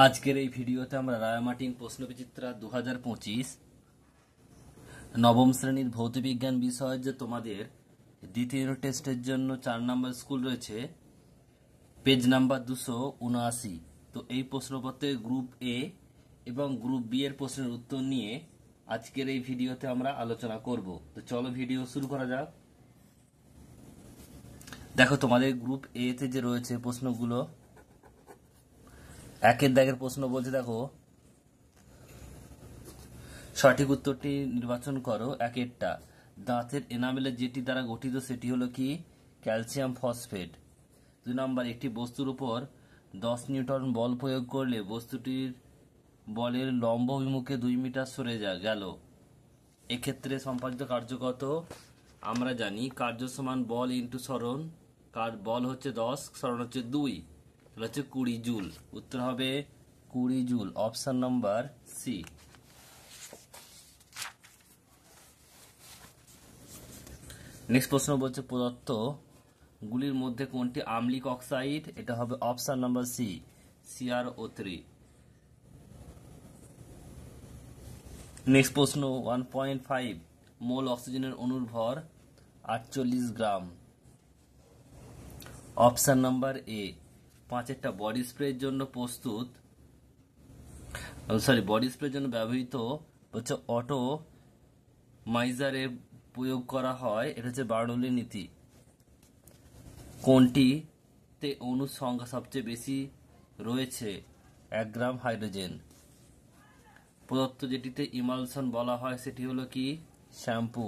আজকের এই ভিডিওতে আমরা রায়মার্টিন প্রশ্নবিচিত্রা 2025 নবম শ্রেণীর ভৌতবিজ্ঞান বিষয়ের যে তোমাদের দ্বিতীয় টেস্টের জন্য 4 নম্বর স্কুল রয়েছে, পেজ নাম্বার 279। তো এই প্রশ্নপত্রের গ্রুপ এ এবং গ্রুপ বি এর প্রশ্নের উত্তর নিয়ে আজকের এই ভিডিওতে আমরা আলোচনা করব। তো চলো ভিডিও শুরু করা যাক। দেখো তোমাদের গ্রুপ এ তে যে রয়েছে প্রশ্নগুলো, একের দাগের প্রশ্ন বলছে, দেখো সঠিক উত্তরটি নির্বাচন করো। একেরটা, দাঁতের এনামেলের যেটি দ্বারা গঠিত সেটি হলো কি? Calcium phosphate. 2 নম্বর, একটি বস্তুর উপর 10 নিউটন বল প্রয়োগ করলে বস্তুটির বলের লম্ব অভিমুখে 2 মিটার সরে গেল। এক্ষেত্রে সম্পাদিত কার্য কত? আমরা জানি কার্য সমান বল ইন্টু সরণ। বল হচ্ছে 10, সরণ হচ্ছে 2, তাহলে হচ্ছে 20 জুল। উত্তর হবে 20 জুল, অপশন নাম্বার সি। নেক্সট প্রশ্ন বলছে, প্রদত্ত গুলির মধ্যে কোনটি আম্লিক অক্সাইড? এটা হবে option number C, CrO3। Next প্রশ্ন, 1.5 মোল অক্সিজেনের অণুর ভর 48 গ্রাম। Option number A. 5টা, বডি স্প্রের জন্য ব্যবহৃত হচ্ছে অটো মাইজারে প্রয়োগ করা হয়, এটা হচ্ছে বার্নৌলির নীতি। কোনটিতে অণুর সংখ্যা সবচেয়ে বেশি রয়েছে? 1 গ্রাম হাইড্রোজেন। প্রদত্ত যেটিতে ইমালশন বলা হয় সেটি হলো কি? শ্যাম্পু।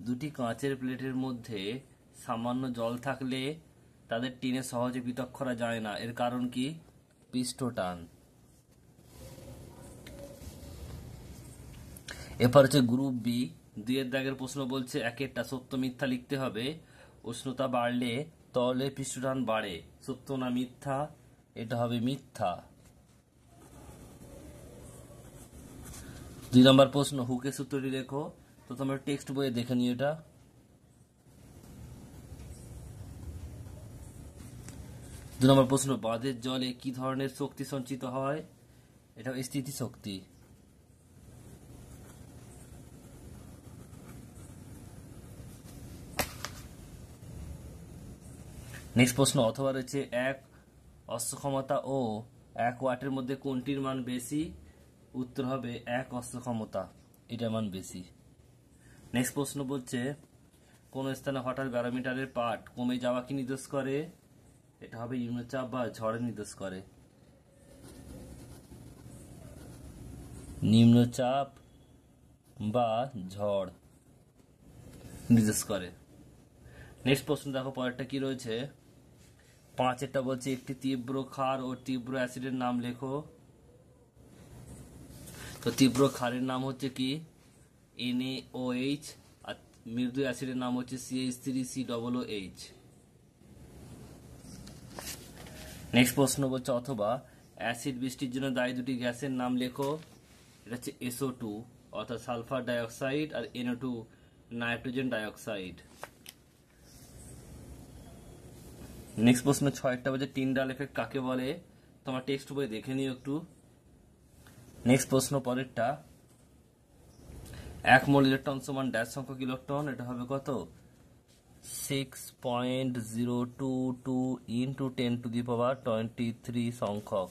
2টি কাঁচের প্লেটের মধ্যে সামান্য জল থাকলে তাদের টেনে সহজে পৃথক করা যায় না, এর কারণ কি? পৃষ্ঠটান। এরপর হচ্ছে গ্রুপ বি, 2 দাগের প্রশ্ন বলছে, একেরটা, সত্য মিথ্যা লিখতে হবে। উষ্ণতা বাড়লে তরলের পৃষ্ঠটান বাড়ে, সত্য না মিথ্যা? এটা হবে মিথ্যা। 2 নম্বর প্রশ্ন, হুকের সূত্রটি লেখো। তো তোমরা টেক্সট বইয়ে দেখে নিও এটা। 2 নম্বর প্রশ্ন, বাঁধের জলে কি ধরনের শক্তি সঞ্চিত হয়? এটা স্থিতিশক্তি। নেক্সট প্রশ্ন, অথবা রয়েছে 1 অশ্বক্ষমতা ও 1 ওয়াটের মধ্যে কোনটির মান বেশি? উত্তর হবে 1 অশ্বক্ষমতা, এটার মান বেশি। নেক্সট প্রশ্ন বলছে, কোন স্থানে হঠাৎ ব্যারোমিটারের পাঠ কমে যাওয়া কি নির্দেশ করে? এটা হবে নিম্নচাপ বা ঝড়ের নির্দেশ করে। নিম্নচাপ বা ঝড় নির্দেশ করে। নেক্সট প্রশ্ন দেখো পরেরটা কি রয়েছে। 5এরটা বলছে, একটি তীব্র ক্ষার ও তীব্র অ্যাসিডের নাম লেখো। তো তীব্র ক্ষারের নাম হচ্ছে কি? NaOH, আর মৃদু অ্যাসিডের নাম হচ্ছে CH3COOH। নেক্সট প্রশ্ন বলছে, অথবা অ্যাসিড বৃষ্টির জন্য দায়ী 2টি গ্যাসের নাম লেখো। এটা হচ্ছে SO2 অর্থাৎ সালফার ডাইঅক্সাইড, আর NO2 নাইট্রোজেন ডাইঅক্সাইড। নেক্সট প্রশ্ন 6টা বলছে, টিন্ডাল এফেক্ট কাকে বলে? তোমার টেক্সট বই দেখে নিও একটু। নেক্সট প্রশ্ন পরেরটা, 1 মোল ইলেকট্রন সমান ড্যাশ সংখ্যক ইলেকট্রন। এটা হবে কত? 6.022 × 10⁻23 সংখ্যক।